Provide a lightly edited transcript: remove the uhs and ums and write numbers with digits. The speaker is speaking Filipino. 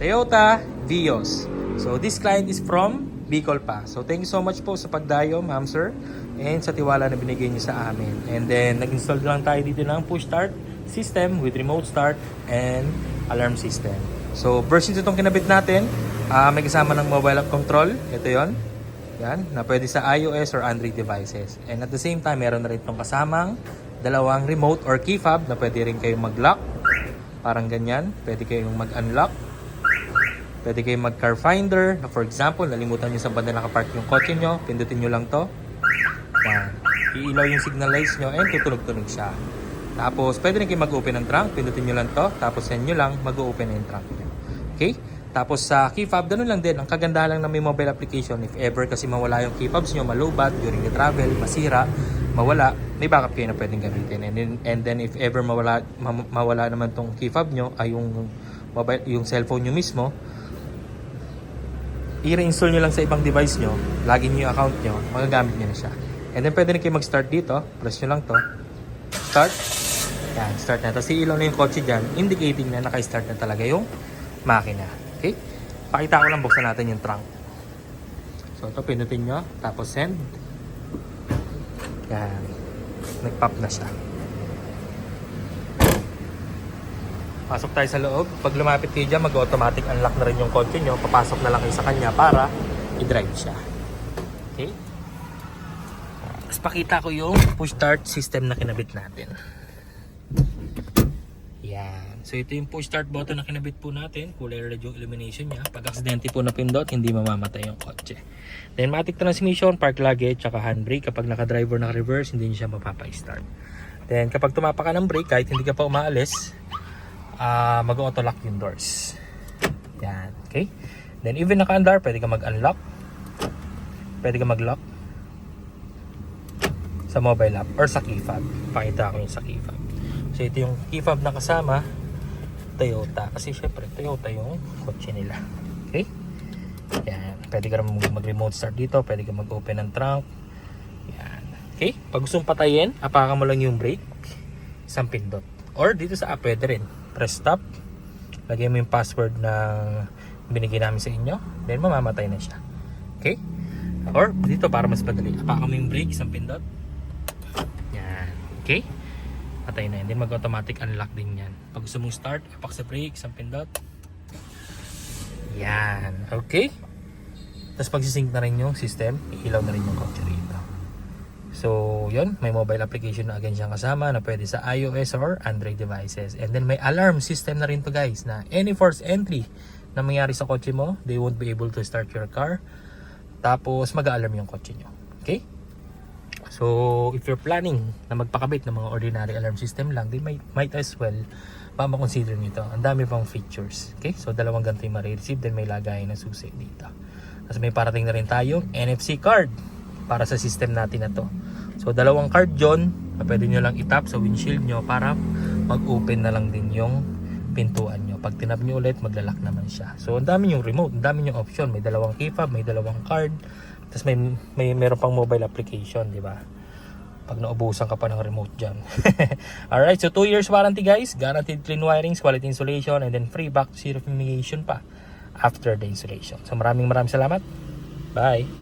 Toyota Vios. So this client is from Bicol pa. So thank you so much po sa pagdayo, ma'am sir, and sa tiwala na binigay niyo sa amin. And then nag-install lang tayo dito ng push start system with remote start and alarm system. So version itong kinabit natin, may kasama ng mobile app control. Ito yon. Yan, na pwede sa iOS or Android devices. And at the same time, meron na rin itong kasamang dalawang remote or key fob na pwede rin kayong mag-lock. Parang ganyan. Pwede kayong mag-unlock. Pwede kayong mag-car finder. Na for example, nalimutan nyo sa banda nakapark yung kotse nyo. Pindutin nyo lang to. Yan. Iilaw yung signal lights nyo and tutunog-tunog siya. Tapos, pwede rin kayong mag-open ng trunk. Pindutin nyo lang to. Tapos, send nyo lang, mag-open na yung trunk nyo. Okay? Tapos sa key fob, ganun lang din. Ang kagandahan lang na may mobile application, if ever kasi mawala yung key fobs nyo, malubat during the travel, masira, mawala, may backup kayo na pwedeng gamitin. And then if ever mawala naman tong key fob nyo, ay yung cellphone nyo mismo, i-reinstall nyo lang sa ibang device nyo, login nyo yung account nyo, magagamit nyo na siya. And then pwede na kayo mag-start dito, press nyo lang to, start, yan, start na. Tapos iilaw na yung kotse dyan, indicating na naka-start na talaga yung makina. Okay? Pakita ko lang, buksan natin yung trunk. So ito, pinutin nyo, tapos send. Yan. Nag-pop na siya. Pasok tayo sa loob. Pag lumapit kayo dyan, mag-automatic unlock na rin yung kotse nyo. Papasok na lang kayo sa kanya para i-drive siya. Okay? Tapos pakita ko yung push start system na kinabit natin. Yan. So ito yung push start button na kinabit po natin. Kulay red yung illumination niya. Pag aksidente po napindot, hindi mamamatay yung kotse. Then matic transmission, park luggage, tsaka handbrake. Kapag naka-driver, naka-reverse, hindi niya siya mapapa-start. Then kapag tumapa ka ng brake, kahit hindi ka pa umaalis, mag-auto lock yung doors. Yan. Okay? Then even naka-andar, pwede ka mag-unlock. Pwede ka mag-lock sa mobile app or sa key fob. Pakita ko yung sa key fob. So ito yung key fob na kasama Toyota, kasi syempre Toyota yung kotse nila. Okay? Yan. Pwede ka mag-remote start dito, pwede ka mag-open ng trunk. Yan. Okay? Pag gusto mong patayin, apakan mo lang yung brake, isang pindot. Or dito sa app, pwede rin. Press stop, lagyan mo yung password na binigay namin sa inyo, then mamamatay na siya. Okay? Or dito para mas madali, apakan mo yung brake, isang pindot. Yan. Okay? Patay na yun. Then mag-automatic unlock din yan. Pag gusto mong start, apak sa brake, isang pindot. Yan. Okay? Tapos pag-sync na rin yung system, iilaw na rin yung kotse rito. So, yun. May mobile application na again siyang kasama na pwede sa iOS or Android devices. And then may alarm system na rin to guys, na any forced entry na mangyari sa kotse mo, they won't be able to start your car. Tapos mag-alarm yung kotse nyo. Okay? So, if you're planning na magpakabit ng mga ordinary alarm system lang, then might as well makonsider nito. Ang dami pang features. Okay? So, dalawang ganito yung ma-receive, then may lagayan na susi dito. Tapos may parating na rin tayong NFC card para sa system natin na to. So, dalawang card yun na pwede nyo lang itap sa windshield nyo para mag-open na lang din yung pintuan nyo. Pag tinap nyo ulit, maglalak naman siya. So, ang dami yung remote, ang dami yung option. May dalawang key fob, may dalawang card. Tapos meron pang mobile application, di ba? Pag naubusan ka pa ng remote dyan. Alright, so 2 years warranty guys. Guaranteed clean wirings, quality insulation, and then free back to zero fumigation pa after the installation. So maraming salamat. Bye!